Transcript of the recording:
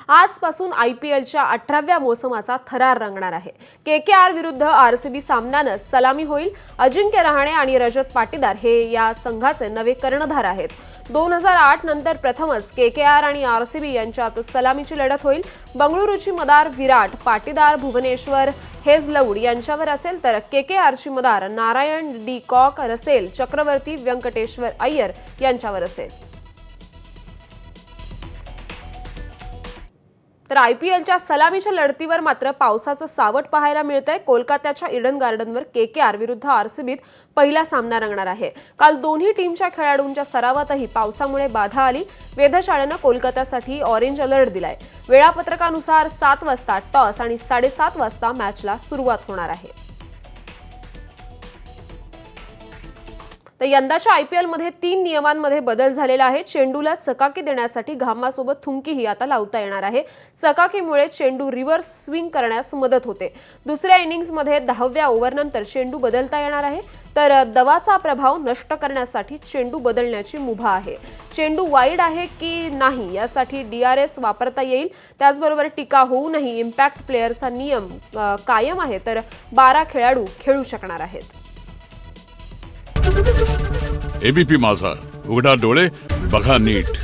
आजपासून IPLच्या 18व्या मोसमाचा थरार रंगणार आहे। KKR विरुद्ध RCB सामन्यानं सलामी होईल। अजिंक्य रहाणे आणि रजत पाटीदार हे या संघाचे नवे कर्णधार आहेत। 2008 नंतर प्रथमच KKR आणि RCB यांच्यात सलामीची लढत होईल। बंगळुरूची मदार विराट पाटीदार भुवनेश्वर हेजलवूड यांच्यावर असेल, तर KKRची मदार Narine de Kock Russell Chakravarthy Venkateshwar Iyer यांच्यावर असेल। तर IPLच्या सलामीच्या लढतीवर मात्र पावसाचं सावट पाहायला मिळतंय। कोलकात्याच्या ईडन गार्डनवर KKR विरुद्ध RCBत पहिला सामना रंगणार आहे। काल दोन्ही टीमच्या खेळाडूंच्या सरावातही पावसामुळे बाधा आली। वेधशाळेनं कोलकात्यासाठी ऑरेंज अलर्ट दिलाय। वेळापत्रकानुसार 7 वाजता टॉस आणि 7:30 वाजता मॅचला सुरुवात होणार आहे। तर यंदाच्या IPL मध्ये 3 नियमांमध्ये बदल झालेला आहे। चेंडूला चकाकी देण्यासाठी घामासोबत थुंकीही आता लावता येणार आहे। चकाकीमुळे चेंडू रिव्हर्स स्विंग करण्यास मदत होते। दुसऱ्या इनिंग्समध्ये 10व्या ओव्हरनंतर चेंडू बदलता येणार आहे। तर दबावाचा प्रभाव नष्ट करण्यासाठी चेंडू बदलण्याची मुभा आहे। चेंडू वाईड आहे की नाही यासाठी DRS वापरता येईल। त्याचबरोबर टीका होऊ नये इम्पॅक्ट प्लेयरचा नियम कायम आहे। तर 12 खेळाडू खेळू शकणार आहेत। ABP माझा, उघडा डोळे बघा नीट।